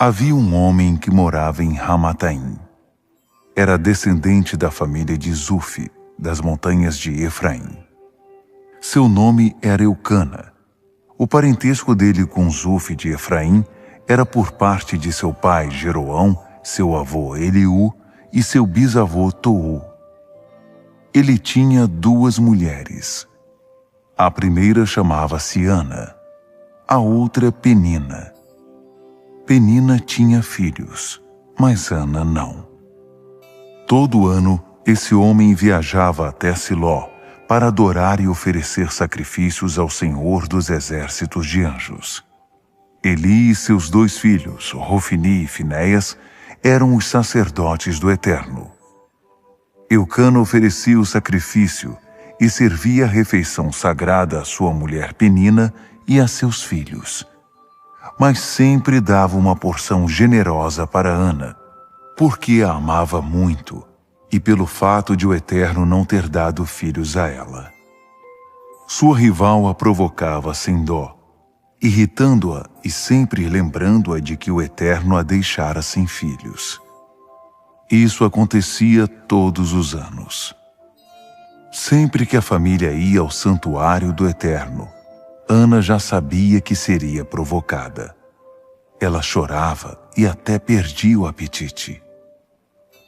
Havia um homem que morava em Ramataim. Era descendente da família de Zufi, das montanhas de Efraim. Seu nome era Eucana. O parentesco dele com Zufi de Efraim era por parte de seu pai Jeroão, seu avô Eliú e seu bisavô Tou. Ele tinha 2 mulheres. A primeira chamava-se Ana, a outra Penina. Penina tinha filhos, mas Ana não. Todo ano, esse homem viajava até Siló para adorar e oferecer sacrifícios ao Senhor dos exércitos de anjos. Eli e seus 2 filhos, Rofni e Finéias, eram os sacerdotes do Eterno. Eucana oferecia o sacrifício e servia a refeição sagrada à sua mulher Penina e a seus filhos. Mas sempre dava uma porção generosa para Ana, porque a amava muito e pelo fato de o Eterno não ter dado filhos a ela. Sua rival a provocava sem dó, irritando-a e sempre lembrando-a de que o Eterno a deixara sem filhos. Isso acontecia todos os anos. Sempre que a família ia ao santuário do Eterno, Ana já sabia que seria provocada. Ela chorava e até perdia o apetite.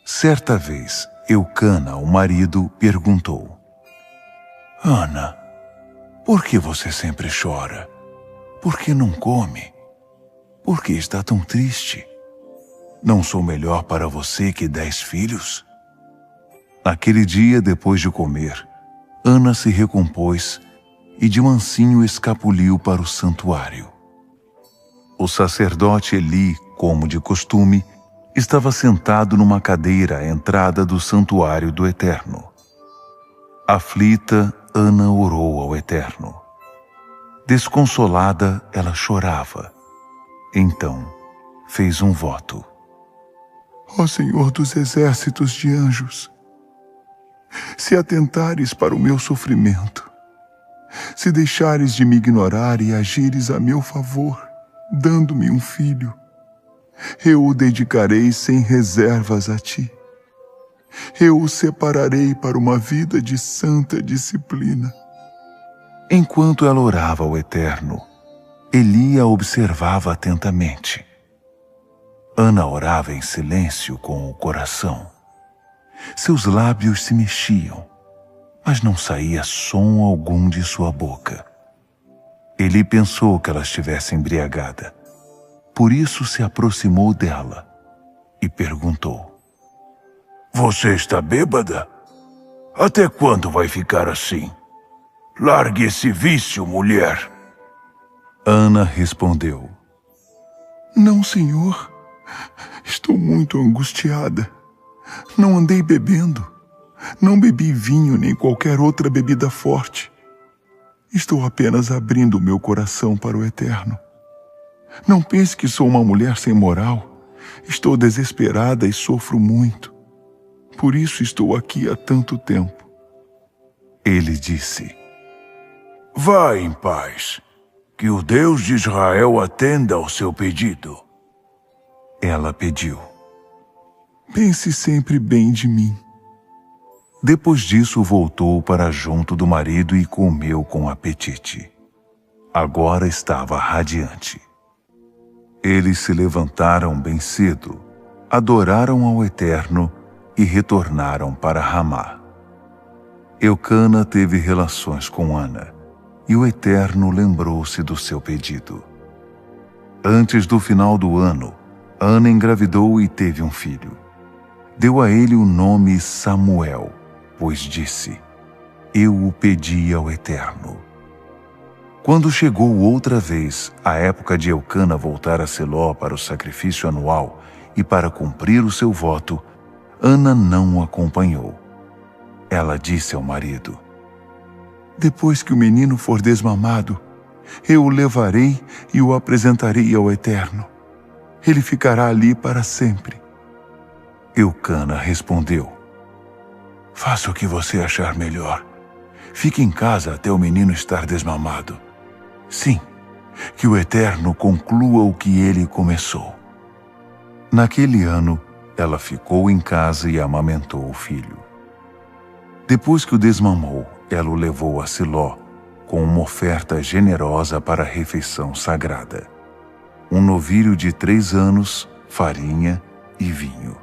Certa vez, Eucana, o marido, perguntou: Ana, por que você sempre chora? Por que não come? Por que está tão triste? Não sou melhor para você que 10 filhos? Naquele dia, depois de comer, Ana se recompôs e de mansinho escapuliu para o santuário. O sacerdote Eli, como de costume, estava sentado numa cadeira à entrada do santuário do Eterno. Aflita, Ana orou ao Eterno. Desconsolada, ela chorava. Então, fez um voto. Ó Senhor dos exércitos de anjos, se atentares para o meu sofrimento, se deixares de me ignorar e agires a meu favor, dando-me um filho, eu o dedicarei sem reservas a ti. Eu o separarei para uma vida de santa disciplina. Enquanto ela orava ao Eterno, Eli a observava atentamente. Ana orava em silêncio com o coração. Seus lábios se mexiam, mas não saía som algum de sua boca. Eli pensou que ela estivesse embriagada. Por isso se aproximou dela e perguntou: Você está bêbada? Até quando vai ficar assim? Largue esse vício, mulher. Ana respondeu: Não, senhor. Estou muito angustiada. Não andei bebendo. Não bebi vinho nem qualquer outra bebida forte. Estou apenas abrindo meu coração para o Eterno. Não pense que sou uma mulher sem moral. Estou desesperada e sofro muito. Por isso estou aqui há tanto tempo. Ele disse: Vá em paz, que o Deus de Israel atenda ao seu pedido. Ela pediu: Pense sempre bem de mim. Depois disso voltou para junto do marido e comeu com apetite. Agora estava radiante. Eles se levantaram bem cedo, adoraram ao Eterno e retornaram para Ramá. Eucana teve relações com Ana, e o Eterno lembrou-se do seu pedido. Antes do final do ano, Ana engravidou e teve um filho. Deu a ele o nome Samuel, pois disse: Eu o pedi ao Eterno. Quando chegou outra vez a época de Eucana voltar a Siló para o sacrifício anual e para cumprir o seu voto, Ana não o acompanhou. Ela disse ao marido: Depois que o menino for desmamado, eu o levarei e o apresentarei ao Eterno. Ele ficará ali para sempre. Eucana respondeu: Faça o que você achar melhor. Fique em casa até o menino estar desmamado. Sim, que o Eterno conclua o que ele começou. Naquele ano, ela ficou em casa e amamentou o filho. Depois que o desmamou, ela o levou a Siló, com uma oferta generosa para a refeição sagrada: um novilho de 3 anos, farinha e vinho.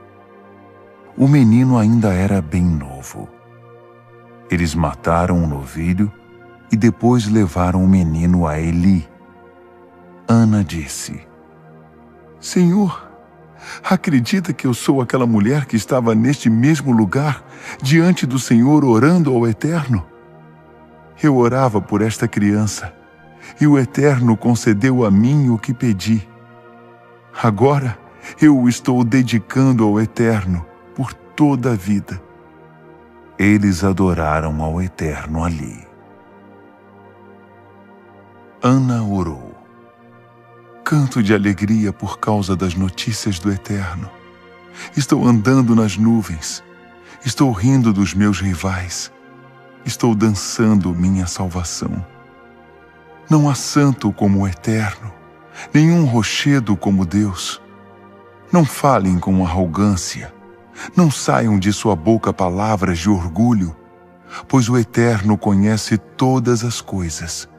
O menino ainda era bem novo. Eles mataram o novilho e depois levaram o menino a Eli. Ana disse: Senhor, acredita que eu sou aquela mulher que estava neste mesmo lugar, diante do Senhor, orando ao Eterno? Eu orava por esta criança, e o Eterno concedeu a mim o que pedi. Agora eu o estou dedicando ao Eterno por toda a vida. Eles adoraram ao Eterno ali. Ana orou: Canto de alegria por causa das notícias do Eterno. Estou andando nas nuvens. Estou rindo dos meus rivais. Estou dançando minha salvação. Não há santo como o Eterno, nenhum rochedo como Deus. Não falem com arrogância. Não saiam de sua boca palavras de orgulho, pois o Eterno conhece todas as coisas.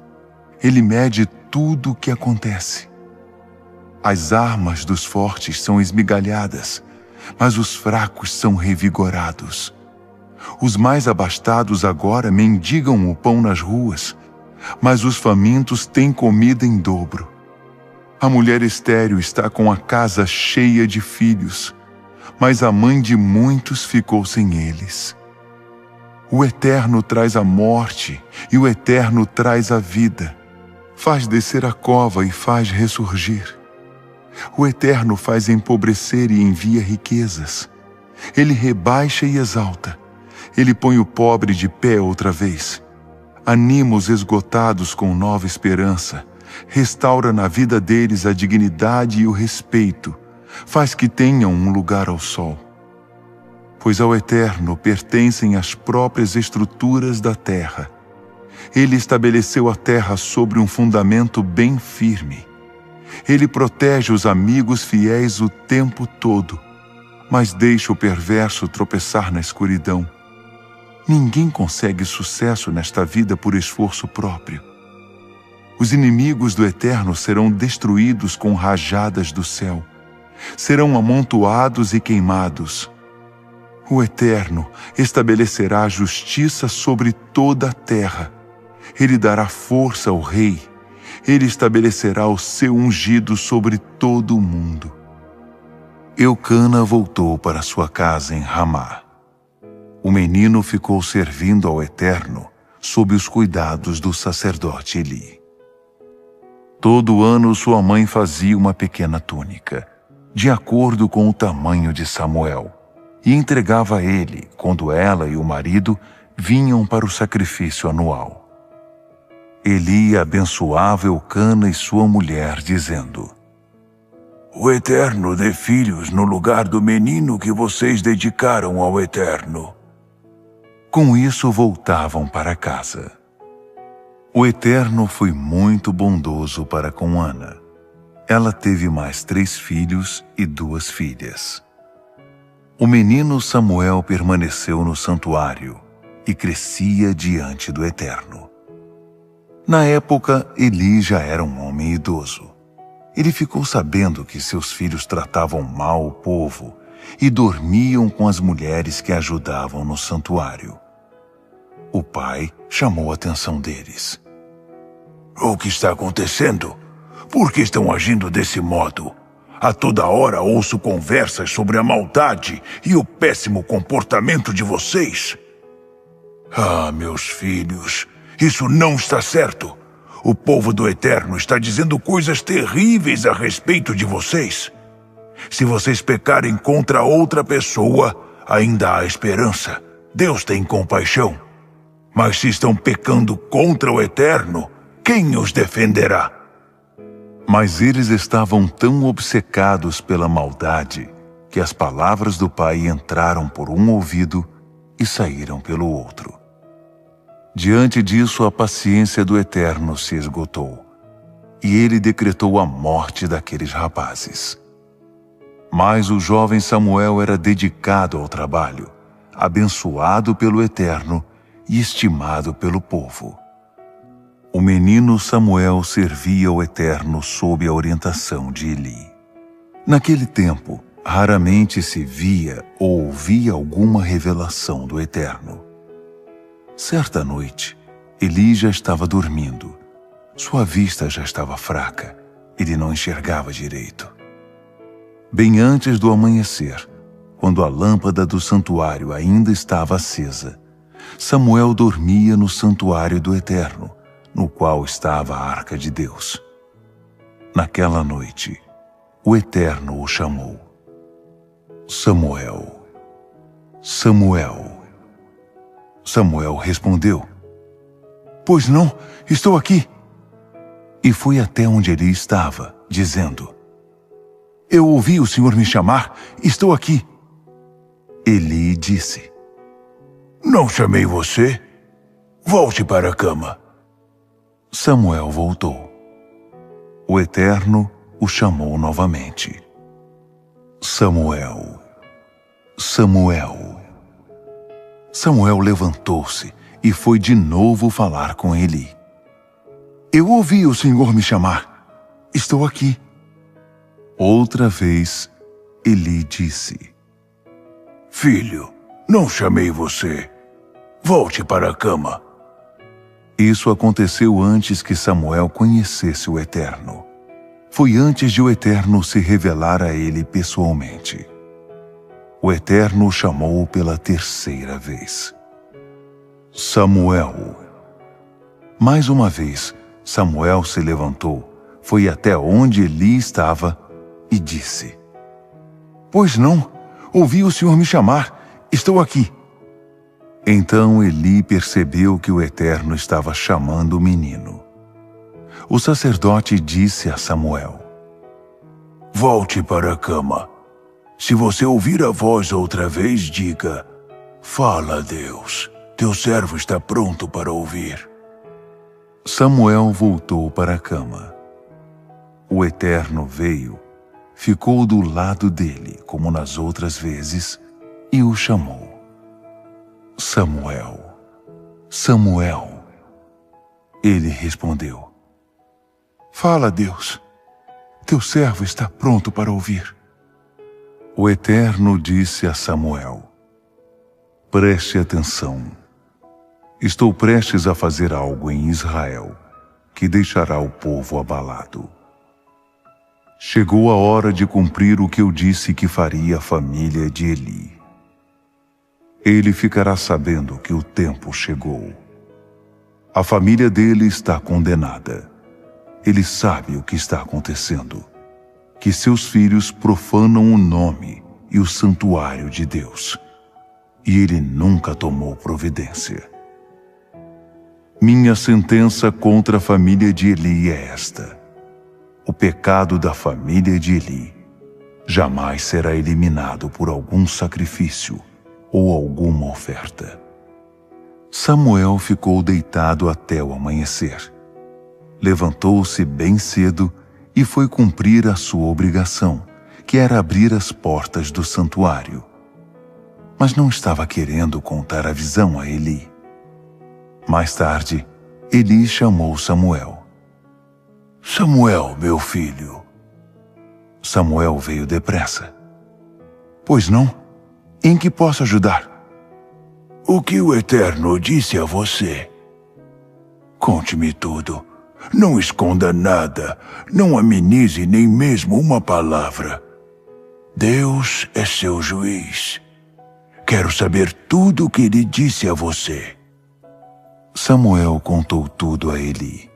Ele mede tudo o que acontece. As armas dos fortes são esmigalhadas, mas os fracos são revigorados. Os mais abastados agora mendigam o pão nas ruas, mas os famintos têm comida em dobro. A mulher estéril está com a casa cheia de filhos, mas a mãe de muitos ficou sem eles. O Eterno traz a morte e o Eterno traz a vida. Faz descer a cova e faz ressurgir. O Eterno faz empobrecer e envia riquezas. Ele rebaixa e exalta. Ele põe o pobre de pé outra vez. Anima os esgotados com nova esperança. Restaura na vida deles a dignidade e o respeito. Faz que tenham um lugar ao sol. Pois ao Eterno pertencem as próprias estruturas da terra. Ele estabeleceu a terra sobre um fundamento bem firme. Ele protege os amigos fiéis o tempo todo, mas deixa o perverso tropeçar na escuridão. Ninguém consegue sucesso nesta vida por esforço próprio. Os inimigos do Eterno serão destruídos com rajadas do céu. Serão amontoados e queimados. O Eterno estabelecerá a justiça sobre toda a terra. Ele dará força ao rei. Ele estabelecerá o seu ungido sobre todo o mundo. Eucana voltou para sua casa em Ramá. O menino ficou servindo ao Eterno sob os cuidados do sacerdote Eli. Todo ano sua mãe fazia uma pequena túnica, de acordo com o tamanho de Samuel, e entregava a ele quando ela e o marido vinham para o sacrifício anual. Eli abençoava Eucana e sua mulher, dizendo: O Eterno dê filhos no lugar do menino que vocês dedicaram ao Eterno. Com isso voltavam para casa. O Eterno foi muito bondoso para com Ana. Ela teve mais 3 filhos e 2 filhas. O menino Samuel permaneceu no santuário e crescia diante do Eterno. Na época, Eli já era um homem idoso. Ele ficou sabendo que seus filhos tratavam mal o povo e dormiam com as mulheres que ajudavam no santuário. O pai chamou a atenção deles. O que está acontecendo? Por que estão agindo desse modo? A toda hora ouço conversas sobre a maldade e o péssimo comportamento de vocês. Ah, meus filhos, isso não está certo. O povo do Eterno está dizendo coisas terríveis a respeito de vocês. Se vocês pecarem contra outra pessoa, ainda há esperança. Deus tem compaixão. Mas se estão pecando contra o Eterno, quem os defenderá? Mas eles estavam tão obcecados pela maldade que as palavras do pai entraram por um ouvido e saíram pelo outro. Diante disso, a paciência do Eterno se esgotou, e ele decretou a morte daqueles rapazes. Mas o jovem Samuel era dedicado ao trabalho, abençoado pelo Eterno e estimado pelo povo. O menino Samuel servia o Eterno sob a orientação de Eli. Naquele tempo, raramente se via ou ouvia alguma revelação do Eterno. Certa noite, Eli já estava dormindo. Sua vista já estava fraca. Ele não enxergava direito. Bem antes do amanhecer, quando a lâmpada do santuário ainda estava acesa, Samuel dormia no santuário do Eterno, no qual estava a arca de Deus. Naquela noite, o Eterno o chamou. Samuel, Samuel. Samuel respondeu: Pois não, estou aqui. E foi até onde ele estava, dizendo: Eu ouvi o Senhor me chamar, estou aqui. Eli disse: Não chamei você? Volte para a cama. Samuel voltou. O Eterno o chamou novamente. Samuel, Samuel. Samuel levantou-se e foi de novo falar com Eli. Eu ouvi o Senhor me chamar. Estou aqui. Outra vez, Eli disse: Filho, não chamei você. Volte para a cama. Isso aconteceu antes que Samuel conhecesse o Eterno. Foi antes de o Eterno se revelar a ele pessoalmente. O Eterno o chamou pela terceira vez. Samuel. Mais uma vez, Samuel se levantou, foi até onde Eli estava e disse: Pois não, ouvi o Senhor me chamar, estou aqui. Então Eli percebeu que o Eterno estava chamando o menino. O sacerdote disse a Samuel: Volte para a cama. Se você ouvir a voz outra vez, diga: Fala, Deus, teu servo está pronto para ouvir. Samuel voltou para a cama. O Eterno veio, ficou do lado dele, como nas outras vezes, e o chamou. Samuel, Samuel. Ele respondeu: Fala, Deus, teu servo está pronto para ouvir. O Eterno disse a Samuel: Preste atenção. Estou prestes a fazer algo em Israel, que deixará o povo abalado. Chegou a hora de cumprir o que eu disse que faria a família de Eli. Ele ficará sabendo que o tempo chegou. A família dele está condenada. Ele sabe o que está acontecendo, que seus filhos profanam o nome e o santuário de Deus. E ele nunca tomou providência. Minha sentença contra a família de Eli é esta: o pecado da família de Eli jamais será eliminado por algum sacrifício ou alguma oferta. Samuel ficou deitado até o amanhecer. Levantou-se bem cedo e foi cumprir a sua obrigação, que era abrir as portas do santuário. Mas não estava querendo contar a visão a Eli. Mais tarde, Eli chamou Samuel. Samuel, meu filho. Samuel veio depressa. Pois não? Em que posso ajudar? O que o Eterno disse a você? Conte-me tudo. Não esconda nada. Não amenize nem mesmo uma palavra. Deus é seu juiz. Quero saber tudo o que ele disse a você. Samuel contou tudo a Eli.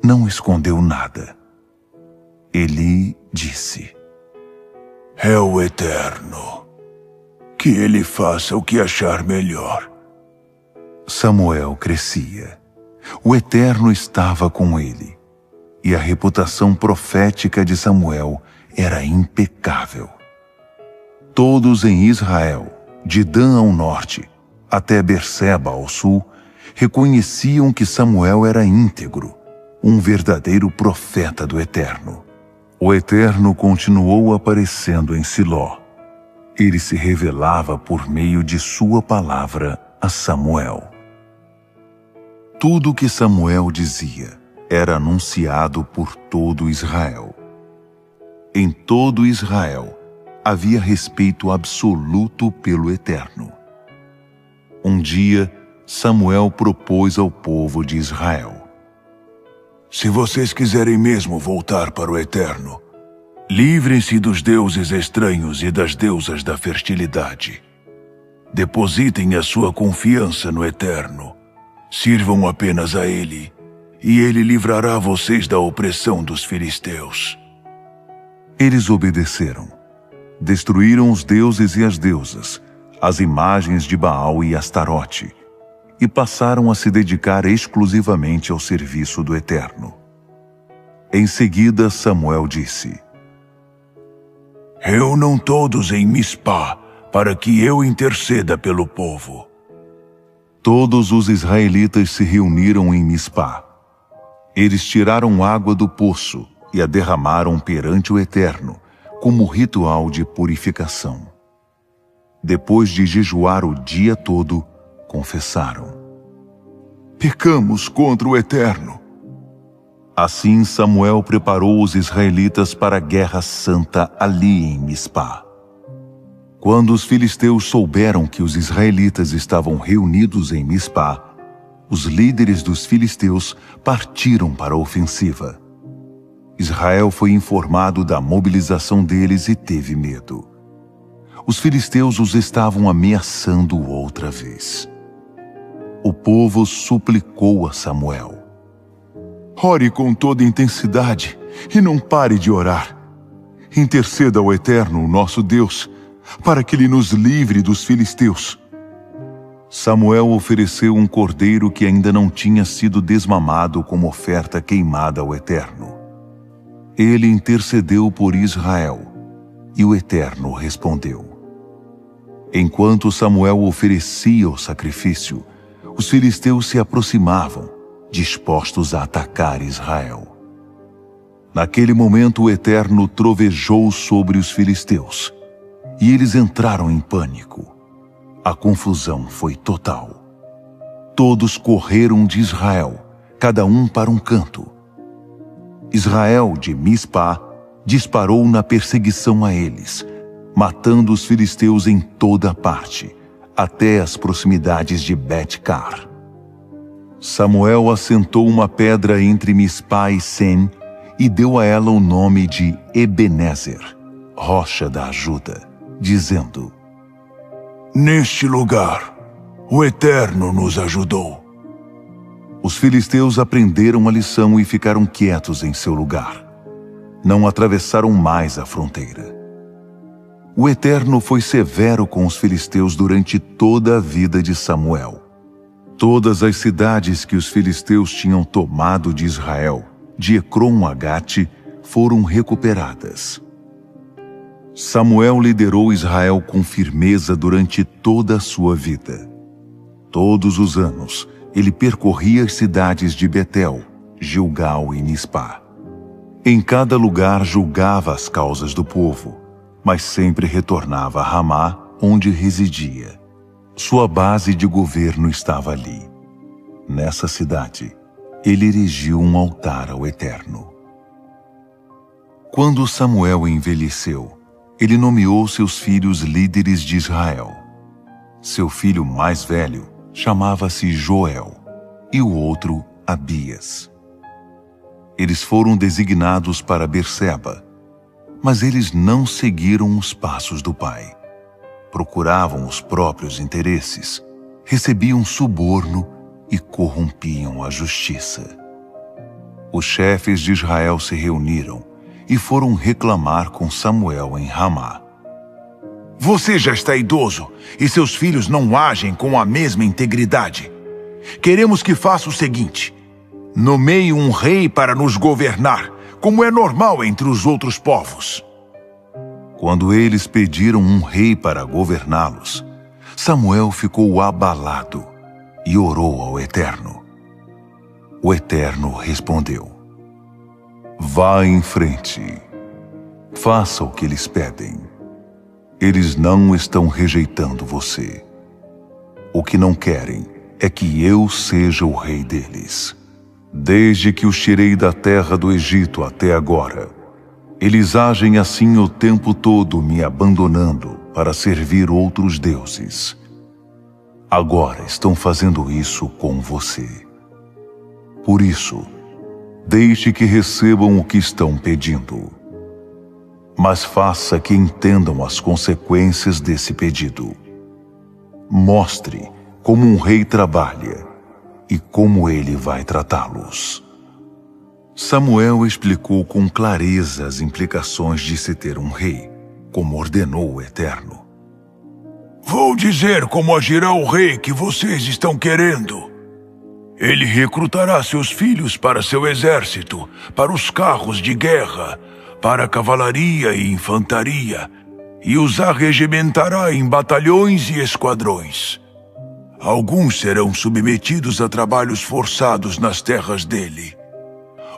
Não escondeu nada. Eli disse: É o Eterno. Que ele faça o que achar melhor. Samuel crescia. O Eterno estava com ele. E a reputação profética de Samuel era impecável. Todos em Israel, de Dan ao norte, até Berseba ao sul, reconheciam que Samuel era íntegro, um verdadeiro profeta do Eterno. O Eterno continuou aparecendo em Siló. Ele se revelava por meio de sua palavra a Samuel. Tudo o que Samuel dizia era anunciado por todo Israel. Em todo Israel havia respeito absoluto pelo Eterno. Um dia, Samuel propôs ao povo de Israel: se vocês quiserem mesmo voltar para o Eterno, livrem-se dos deuses estranhos e das deusas da fertilidade. Depositem a sua confiança no Eterno. Sirvam apenas a Ele, e Ele livrará vocês da opressão dos filisteus. Eles obedeceram. Destruíram os deuses e as deusas, as imagens de Baal e Astarote, e passaram a se dedicar exclusivamente ao serviço do Eterno. Em seguida, Samuel disse: reúnam todos em Mispá, para que eu interceda pelo povo. Todos os israelitas se reuniram em Mispá. Eles tiraram água do poço e a derramaram perante o Eterno, como ritual de purificação. Depois de jejuar o dia todo, confessaram: pecamos contra o Eterno. Assim Samuel preparou os israelitas para a guerra santa ali em Mispá. Quando os filisteus souberam que os israelitas estavam reunidos em Mispá, os líderes dos filisteus partiram para a ofensiva. Israel foi informado da mobilização deles e teve medo. Os filisteus os estavam ameaçando outra vez. O povo suplicou a Samuel: ore com toda intensidade e não pare de orar. Interceda ao Eterno, nosso Deus, para que Ele nos livre dos filisteus. Samuel ofereceu um cordeiro que ainda não tinha sido desmamado como oferta queimada ao Eterno. Ele intercedeu por Israel, e o Eterno respondeu. Enquanto Samuel oferecia o sacrifício, os filisteus se aproximavam, dispostos a atacar Israel. Naquele momento o Eterno trovejou sobre os filisteus, e eles entraram em pânico. A confusão foi total. Todos correram de Israel, cada um para um canto. Israel, de Mispá, disparou na perseguição a eles, matando os filisteus em toda parte, até as proximidades de Bet-car. Samuel assentou uma pedra entre Mispá e Sem e deu a ela o nome de Ebenezer, rocha da ajuda, dizendo: neste lugar, o Eterno nos ajudou. Os filisteus aprenderam a lição e ficaram quietos em seu lugar. Não atravessaram mais a fronteira. O Eterno foi severo com os filisteus durante toda a vida de Samuel. Todas as cidades que os filisteus tinham tomado de Israel, de Ecrom a Gate, foram recuperadas. Samuel liderou Israel com firmeza durante toda a sua vida. Todos os anos, ele percorria as cidades de Betel, Gilgal e Mispá. Em cada lugar julgava as causas do povo, mas sempre retornava a Ramá, onde residia. Sua base de governo estava ali. Nessa cidade, ele erigiu um altar ao Eterno. Quando Samuel envelheceu, ele nomeou seus filhos líderes de Israel. Seu filho mais velho chamava-se Joel e o outro Abias. Eles foram designados para Berseba, mas eles não seguiram os passos do pai. Procuravam os próprios interesses, recebiam suborno e corrompiam a justiça. Os chefes de Israel se reuniram e foram reclamar com Samuel em Ramá. Você já está idoso e seus filhos não agem com a mesma integridade. Queremos que faça o seguinte: nomeie um rei para nos governar, como é normal entre os outros povos. Quando eles pediram um rei para governá-los, Samuel ficou abalado e orou ao Eterno. O Eterno respondeu: vá em frente, Faça o que eles pedem. Eles não estão rejeitando você. O que não querem é que eu seja o rei deles. Desde que os tirei da terra do Egito até agora, eles agem assim o tempo todo, me abandonando para servir outros deuses. Agora estão fazendo isso com você. Por isso, deixe que recebam o que estão pedindo. Mas faça que entendam as consequências desse pedido. Mostre como um rei trabalha e como ele vai tratá-los. Samuel explicou com clareza as implicações de se ter um rei, como ordenou o Eterno. Vou dizer como agirá o rei que vocês estão querendo. Ele recrutará seus filhos para seu exército, para os carros de guerra, para a cavalaria e infantaria, e os arregimentará em batalhões e esquadrões. Alguns serão submetidos a trabalhos forçados nas terras dele.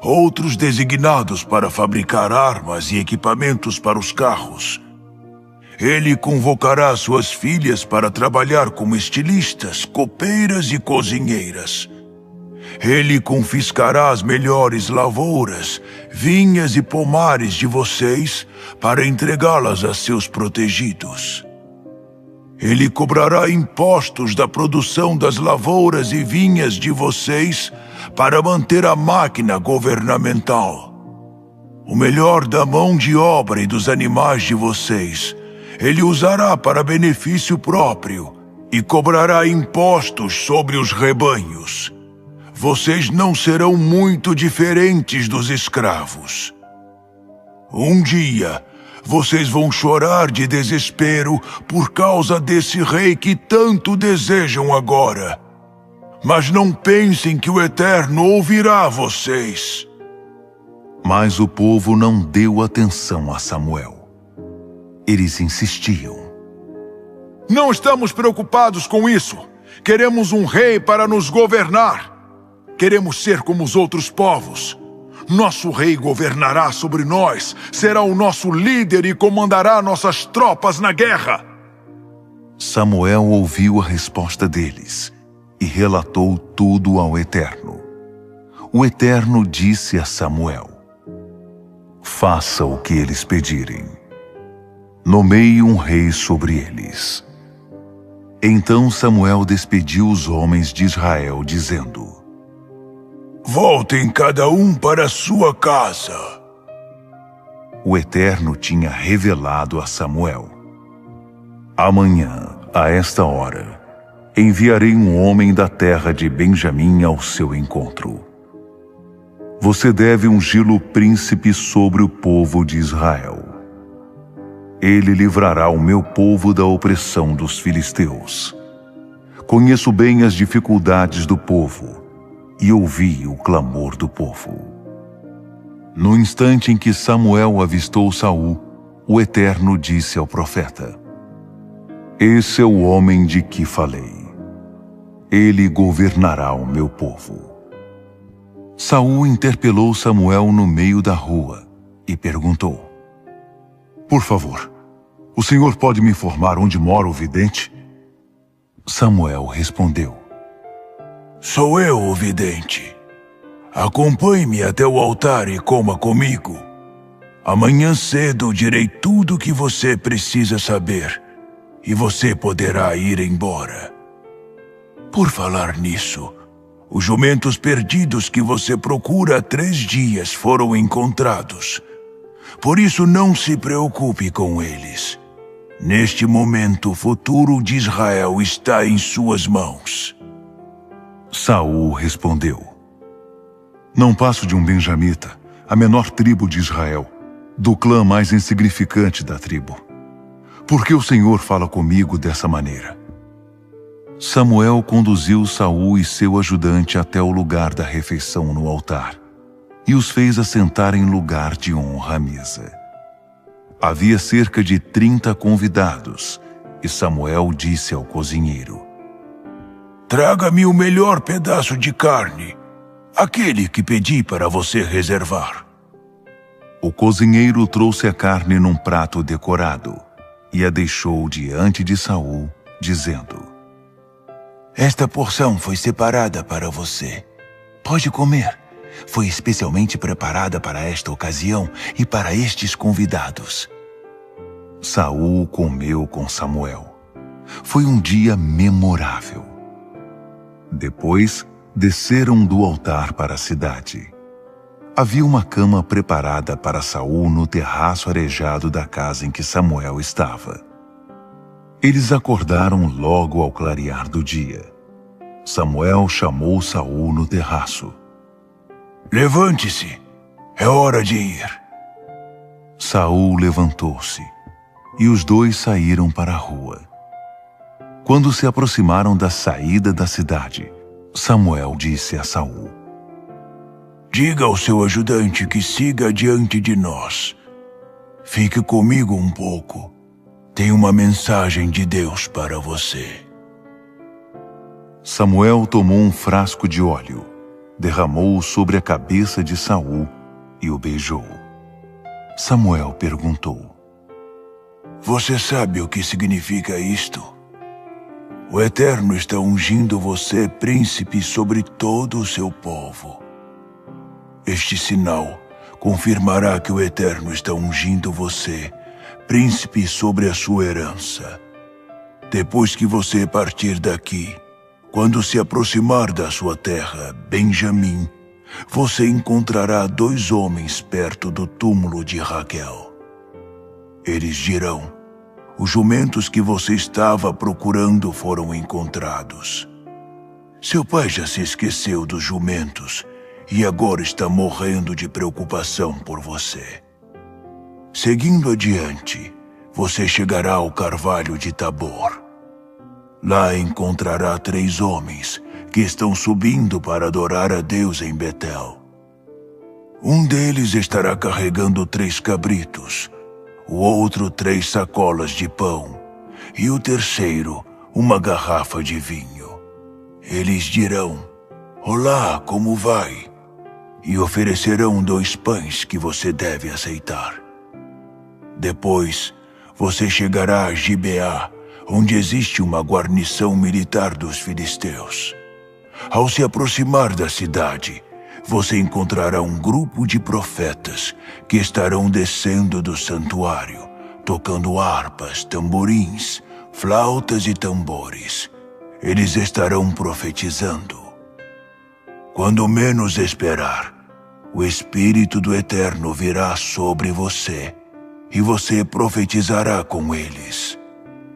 Outros designados para fabricar armas e equipamentos para os carros. Ele convocará suas filhas para trabalhar como estilistas, copeiras e cozinheiras. Ele confiscará as melhores lavouras, vinhas e pomares de vocês para entregá-las a seus protegidos. Ele cobrará impostos da produção das lavouras e vinhas de vocês para manter a máquina governamental. O melhor da mão de obra e dos animais de vocês ele usará para benefício próprio e cobrará impostos sobre os rebanhos. Vocês não serão muito diferentes dos escravos. Um dia, vocês vão chorar de desespero por causa desse rei que tanto desejam agora. Mas não pensem que o Eterno ouvirá vocês. Mas o povo não deu atenção a Samuel. Eles insistiam. Não estamos preocupados com isso. Queremos um rei para nos governar. Queremos ser como os outros povos. Nosso rei governará sobre nós, será o nosso líder e comandará nossas tropas na guerra. Samuel ouviu a resposta deles e relatou tudo ao Eterno. O Eterno disse a Samuel: faça o que eles pedirem. Nomeie um rei sobre eles. Então Samuel despediu os homens de Israel, dizendo: voltem cada um para a sua casa. O Eterno tinha revelado a Samuel: amanhã, a esta hora, enviarei um homem da terra de Benjamim ao seu encontro. Você deve ungí-lo príncipe sobre o povo de Israel. Ele livrará o meu povo da opressão dos filisteus. Conheço bem as dificuldades do povo e ouvi o clamor do povo. No instante em que Samuel avistou Saul, o Eterno disse ao profeta: esse é o homem de que falei. Ele governará o meu povo. Saul interpelou Samuel no meio da rua e perguntou: por favor, o senhor pode me informar onde mora o vidente? Samuel respondeu: sou eu o vidente. Acompanhe-me até o altar e coma comigo. Amanhã cedo direi tudo o que você precisa saber e você poderá ir embora. Por falar nisso, os jumentos perdidos que você procura há 3 dias foram encontrados. Por isso não se preocupe com eles. Neste momento, o futuro de Israel está em suas mãos. Saul respondeu: não passo de um benjamita, a menor tribo de Israel, do clã mais insignificante da tribo. Por que o Senhor fala comigo dessa maneira? Samuel conduziu Saul e seu ajudante até o lugar da refeição no altar e os fez assentar em lugar de honra à mesa. Havia cerca de 30 convidados e Samuel disse ao cozinheiro: traga-me o melhor pedaço de carne, aquele que pedi para você reservar. O cozinheiro trouxe a carne num prato decorado e a deixou diante de Saul, dizendo: Esta porção foi separada para você. Pode comer. Foi especialmente preparada para esta ocasião e para estes convidados. Saul comeu com Samuel. Foi um dia memorável. Depois, desceram do altar para a cidade. Havia uma cama preparada para Saul no terraço arejado da casa em que Samuel estava. Eles acordaram logo ao clarear do dia. Samuel chamou Saul no terraço. Levante-se, é hora de ir. Saul levantou-se e os dois saíram para a rua. Quando se aproximaram da saída da cidade, Samuel disse a Saul: Diga ao seu ajudante que siga adiante de nós. Fique comigo um pouco. Tenho uma mensagem de Deus para você. Samuel tomou um frasco de óleo, derramou-o sobre a cabeça de Saul e o beijou. Samuel perguntou: Você sabe o que significa isto? O Eterno está ungindo você príncipe sobre todo o seu povo. Este sinal confirmará que o Eterno está ungindo você príncipe sobre a sua herança. Depois que você partir daqui, quando se aproximar da sua terra, Benjamim, você encontrará 2 homens perto do túmulo de Raquel. Eles dirão: os jumentos que você estava procurando foram encontrados. Seu pai já se esqueceu dos jumentos e agora está morrendo de preocupação por você. Seguindo adiante, você chegará ao carvalho de Tabor. Lá encontrará 3 homens que estão subindo para adorar a Deus em Betel. Um deles estará carregando 3 cabritos, o outro 3 sacolas de pão e o terceiro uma garrafa de vinho. Eles dirão: Olá, como vai? E oferecerão 2 pães que você deve aceitar. Depois, você chegará a Gibeá, onde existe uma guarnição militar dos filisteus. Ao se aproximar da cidade, você encontrará um grupo de profetas que estarão descendo do santuário, tocando harpas, tamborins, flautas e tambores. Eles estarão profetizando. Quando menos esperar, o Espírito do Eterno virá sobre você e você profetizará com eles.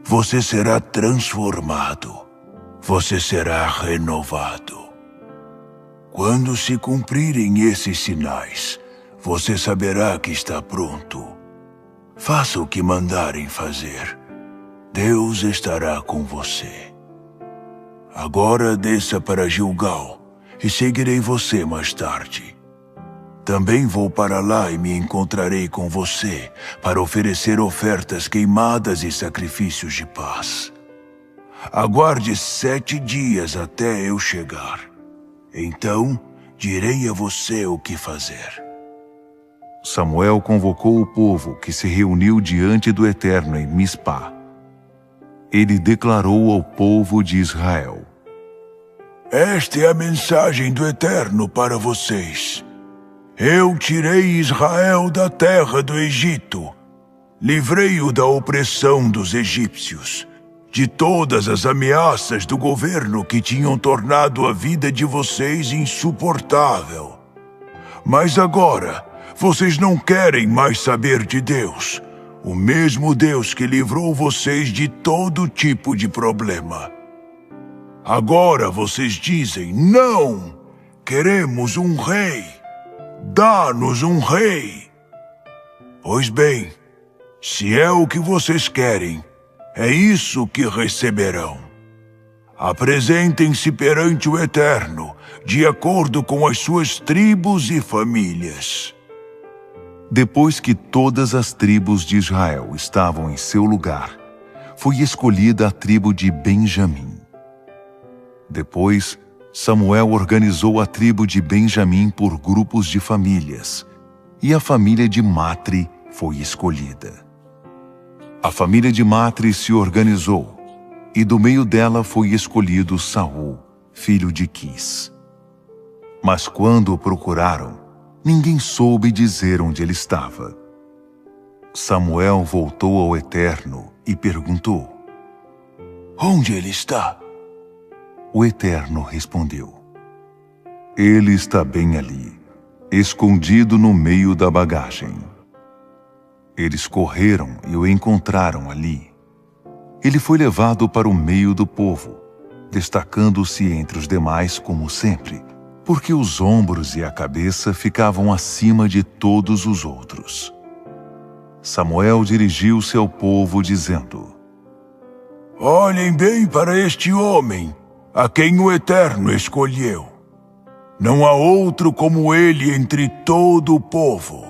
Você será transformado. Você será renovado. Quando se cumprirem esses sinais, você saberá que está pronto. Faça o que mandarem fazer. Deus estará com você. Agora desça para Gilgal e seguirei você mais tarde. Também vou para lá e me encontrarei com você para oferecer ofertas queimadas e sacrifícios de paz. Aguarde 7 dias até eu chegar. Então, direi a você o que fazer. Samuel convocou o povo que se reuniu diante do Eterno em Mispá. Ele declarou ao povo de Israel: Esta é a mensagem do Eterno para vocês. Eu tirei Israel da terra do Egito, livrei-o da opressão dos egípcios, de todas as ameaças do governo que tinham tornado a vida de vocês insuportável. Mas agora, vocês não querem mais saber de Deus, o mesmo Deus que livrou vocês de todo tipo de problema. Agora vocês dizem: não, queremos um rei. Dá-nos um rei. Pois bem, se é o que vocês querem, é isso que receberão. Apresentem-se perante o Eterno, de acordo com as suas tribos e famílias. Depois que todas as tribos de Israel estavam em seu lugar, foi escolhida a tribo de Benjamim. Depois, Samuel organizou a tribo de Benjamim por grupos de famílias e a família de Matri foi escolhida. A família de Matri se organizou, e do meio dela foi escolhido Saul, filho de Quis. Mas quando o procuraram, ninguém soube dizer onde ele estava. Samuel voltou ao Eterno e perguntou: Onde ele está? O Eterno respondeu: Ele está bem ali, escondido no meio da bagagem. Eles correram e o encontraram ali. Ele foi levado para o meio do povo, destacando-se entre os demais como sempre, porque os ombros e a cabeça ficavam acima de todos os outros. Samuel dirigiu-se ao povo dizendo: Olhem bem para este homem, a quem o Eterno escolheu. Não há outro como ele entre todo o povo.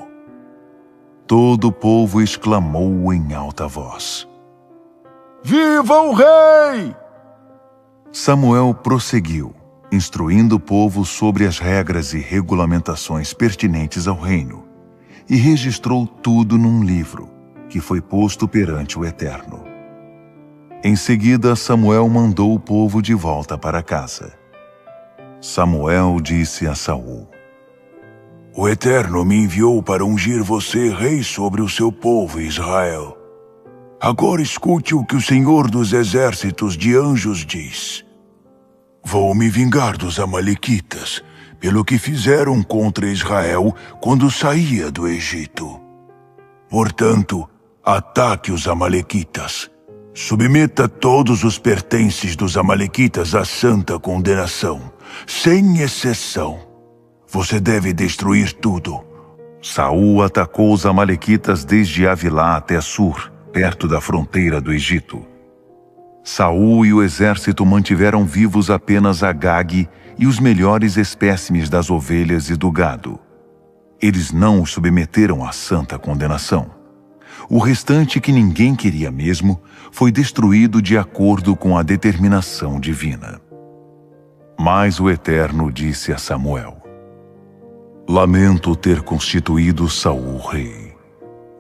Todo o povo exclamou em alta voz: Viva o rei! Samuel prosseguiu, instruindo o povo sobre as regras e regulamentações pertinentes ao reino, e registrou tudo num livro, que foi posto perante o Eterno. Em seguida, Samuel mandou o povo de volta para casa. Samuel disse a Saul: O Eterno me enviou para ungir você rei sobre o seu povo, Israel. Agora escute o que o Senhor dos Exércitos de Anjos diz. Vou me vingar dos amalequitas, pelo que fizeram contra Israel quando saía do Egito. Portanto, ataque os amalequitas. Submeta todos os pertences dos amalequitas à santa condenação, sem exceção. Você deve destruir tudo. Saul atacou os amalequitas desde Avilá até Sur, perto da fronteira do Egito. Saul e o exército mantiveram vivos apenas Agag e os melhores espécimes das ovelhas e do gado. Eles não os submeteram à santa condenação. O restante, que ninguém queria mesmo, foi destruído de acordo com a determinação divina. Mas o Eterno disse a Samuel: Lamento ter constituído Saul rei.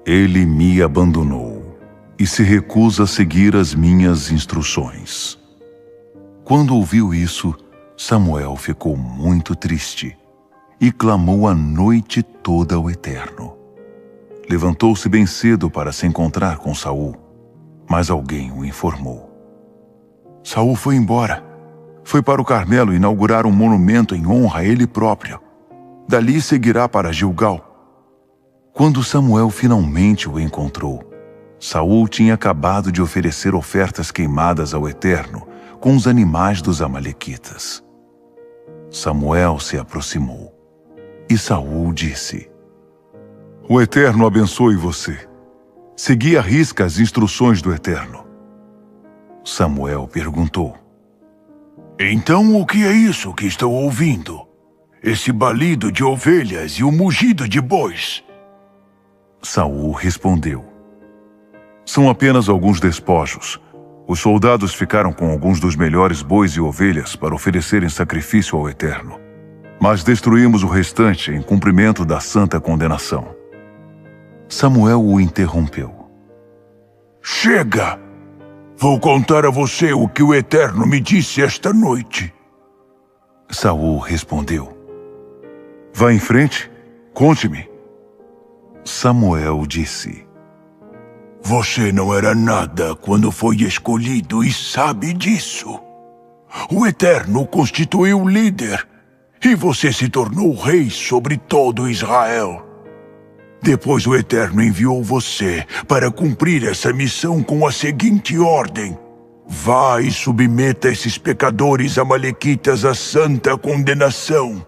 Ele me abandonou e se recusa a seguir as minhas instruções. Quando ouviu isso, Samuel ficou muito triste e clamou a noite toda ao Eterno. Levantou-se bem cedo para se encontrar com Saul, mas alguém o informou: Saul foi embora. Foi para o Carmelo inaugurar um monumento em honra a ele próprio. Dali seguirá para Gilgal. Quando Samuel finalmente o encontrou, Saul tinha acabado de oferecer ofertas queimadas ao Eterno com os animais dos amalequitas. Samuel se aproximou e Saul disse: O Eterno abençoe você. Segui à risca as instruções do Eterno. Samuel perguntou: Então o que é isso que estou ouvindo? Esse balido de ovelhas e o mugido de bois? Saul respondeu: São apenas alguns despojos. Os soldados ficaram com alguns dos melhores bois e ovelhas para oferecer em sacrifício ao Eterno. Mas destruímos o restante em cumprimento da santa condenação. Samuel o interrompeu: Chega! Vou contar a você o que o Eterno me disse esta noite. Saul respondeu: Vá em frente, conte-me. Samuel disse: Você não era nada quando foi escolhido e sabe disso. O Eterno o constituiu líder e você se tornou rei sobre todo Israel. Depois o Eterno enviou você para cumprir essa missão com a seguinte ordem: vá e submeta esses pecadores amalequitas à santa condenação.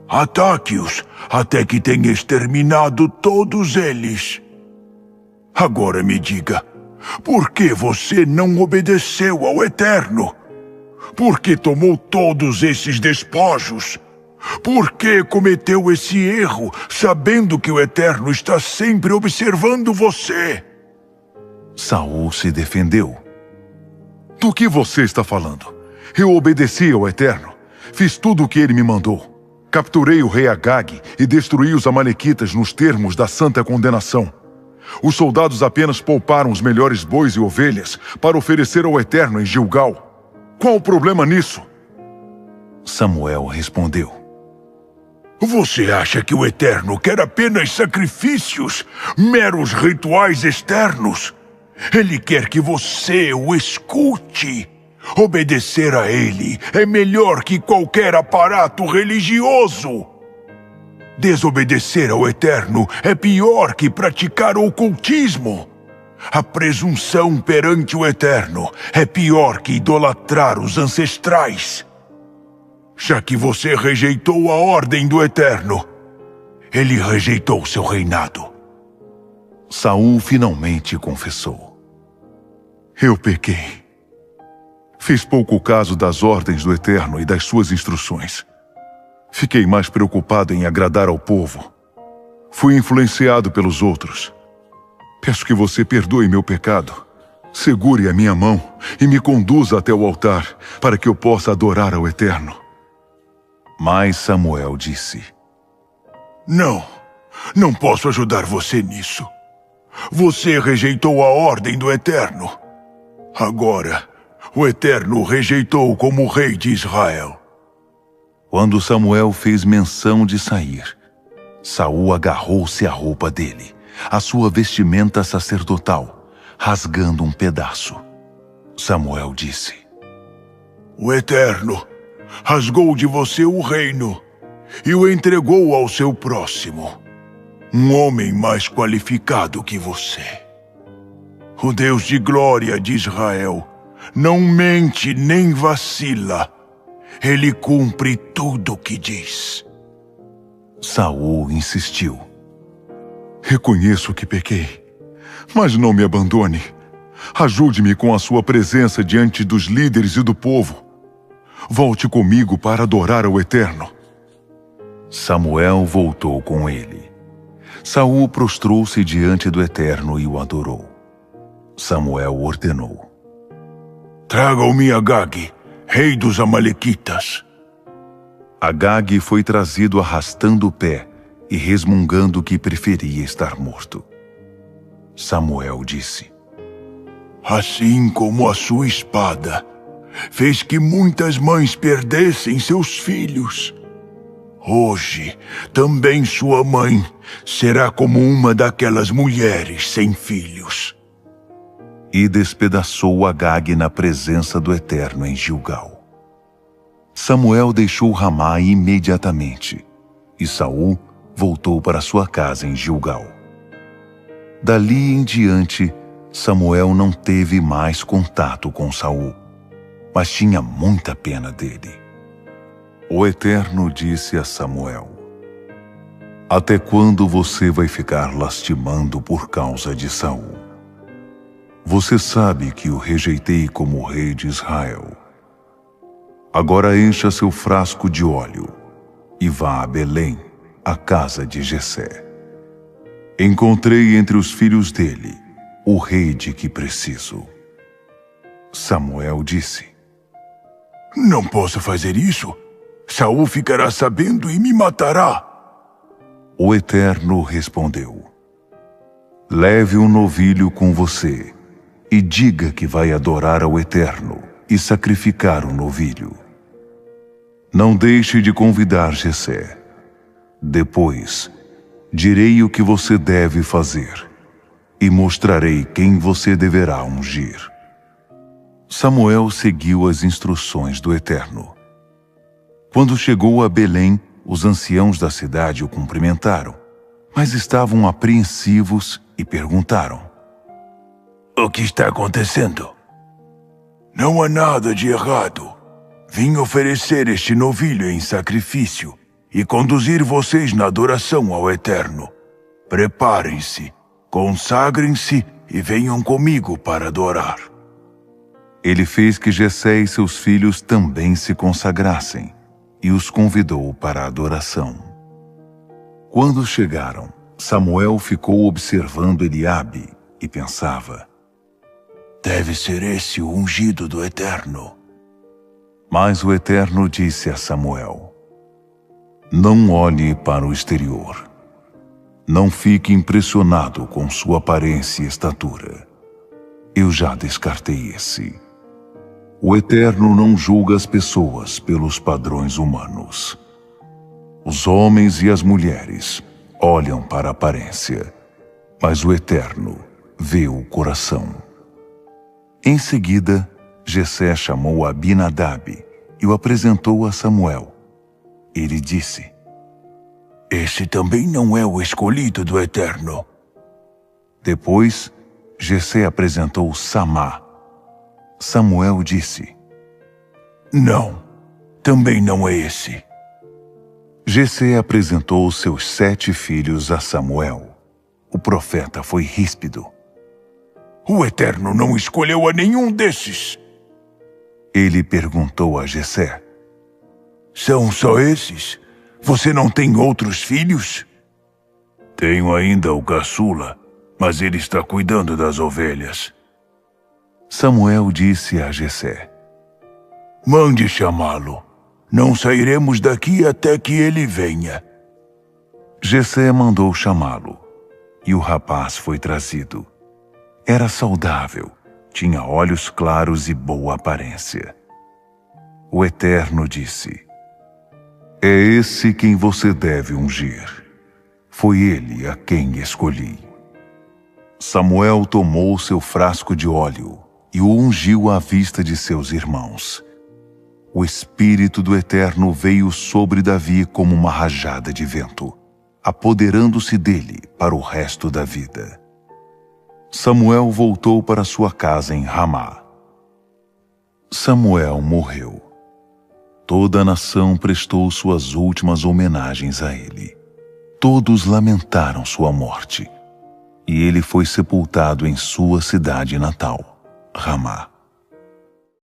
Ataque-os até que tenha exterminado todos eles. Agora me diga, por que você não obedeceu ao Eterno? Por que tomou todos esses despojos? Por que cometeu esse erro, sabendo que o Eterno está sempre observando você? Saul se defendeu: Do que você está falando? Eu obedeci ao Eterno. Fiz tudo o que ele me mandou. Capturei o rei Agag e destruí os amalequitas nos termos da santa condenação. Os soldados apenas pouparam os melhores bois e ovelhas para oferecer ao Eterno em Gilgal. Qual o problema nisso? Samuel respondeu: Você acha que o Eterno quer apenas sacrifícios, meros rituais externos? Ele quer que você o escute. Obedecer a ele é melhor que qualquer aparato religioso. Desobedecer ao Eterno é pior que praticar o ocultismo. A presunção perante o Eterno é pior que idolatrar os ancestrais. Já que você rejeitou a ordem do Eterno, ele rejeitou seu reinado. Saul finalmente confessou: Eu pequei. Fiz pouco caso das ordens do Eterno e das suas instruções. Fiquei mais preocupado em agradar ao povo. Fui influenciado pelos outros. Peço que você perdoe meu pecado. Segure a minha mão e me conduza até o altar, para que eu possa adorar ao Eterno. Mas Samuel disse: Não posso ajudar você nisso. Você rejeitou a ordem do Eterno. Agora, o Eterno o rejeitou como rei de Israel. Quando Samuel fez menção de sair, Saul agarrou-se à roupa dele, à sua vestimenta sacerdotal, rasgando um pedaço. Samuel disse: O Eterno rasgou de você o reino e o entregou ao seu próximo, um homem mais qualificado que você. O Deus de glória de Israel não mente nem vacila. Ele cumpre tudo o que diz. Saul insistiu: Reconheço que pequei, mas não me abandone. Ajude-me com a sua presença diante dos líderes e do povo. Volte comigo para adorar ao Eterno. Samuel voltou com ele. Saul prostrou-se diante do Eterno e o adorou. Samuel ordenou: Tragam-me Agag, rei dos amalequitas. Agag foi trazido arrastando o pé e resmungando que preferia estar morto. Samuel disse: Assim como a sua espada fez que muitas mães perdessem seus filhos, hoje também sua mãe será como uma daquelas mulheres sem filhos. E despedaçou Agag na presença do Eterno em Gilgal. Samuel deixou Ramá imediatamente, e Saul voltou para sua casa em Gilgal. Dali em diante, Samuel não teve mais contato com Saul, mas tinha muita pena dele. O Eterno disse a Samuel: Até quando você vai ficar lastimando por causa de Saul? Você sabe que o rejeitei como rei de Israel. Agora encha seu frasco de óleo e vá a Belém, a casa de Jessé. Encontrei entre os filhos dele o rei de que preciso. Samuel disse: Não posso fazer isso. Saul ficará sabendo e me matará. O Eterno respondeu: Leve um novilho com você e diga que vai adorar ao Eterno e sacrificar o novilho. Não deixe de convidar Jessé. Depois, direi o que você deve fazer e mostrarei quem você deverá ungir. Samuel seguiu as instruções do Eterno. Quando chegou a Belém, os anciãos da cidade o cumprimentaram, mas estavam apreensivos e perguntaram: O que está acontecendo? Não há nada de errado. Vim oferecer este novilho em sacrifício e conduzir vocês na adoração ao Eterno. Preparem-se, consagrem-se e venham comigo para adorar. Ele fez que Jessé e seus filhos também se consagrassem e os convidou para a adoração. Quando chegaram, Samuel ficou observando Eliabe e pensava: Deve ser esse o ungido do Eterno. Mas o Eterno disse a Samuel: Não olhe para o exterior. Não fique impressionado com sua aparência e estatura. Eu já descartei esse. O Eterno não julga as pessoas pelos padrões humanos. Os homens e as mulheres olham para a aparência, mas o Eterno vê o coração. Em seguida, Jessé chamou Abinadab e o apresentou a Samuel. Ele disse: Esse também não é o escolhido do Eterno. Depois, Jessé apresentou Samá. Samuel disse: Não, também não é esse. Jessé apresentou seus 7 filhos a Samuel. O profeta foi ríspido. O Eterno não escolheu a nenhum desses. Ele perguntou a Jessé: São só esses? Você não tem outros filhos? Tenho ainda o caçula, mas ele está cuidando das ovelhas. Samuel disse a Jessé: Mande chamá-lo. Não sairemos daqui até que ele venha. Jessé mandou chamá-lo, e o rapaz foi trazido. Era saudável, tinha olhos claros e boa aparência. O Eterno disse: É esse quem você deve ungir. Foi ele a quem escolhi. Samuel tomou seu frasco de óleo e o ungiu à vista de seus irmãos. O Espírito do Eterno veio sobre Davi como uma rajada de vento, apoderando-se dele para o resto da vida. Samuel voltou para sua casa em Ramá. Samuel morreu. Toda a nação prestou suas últimas homenagens a ele. Todos lamentaram sua morte. E ele foi sepultado em sua cidade natal, Ramá.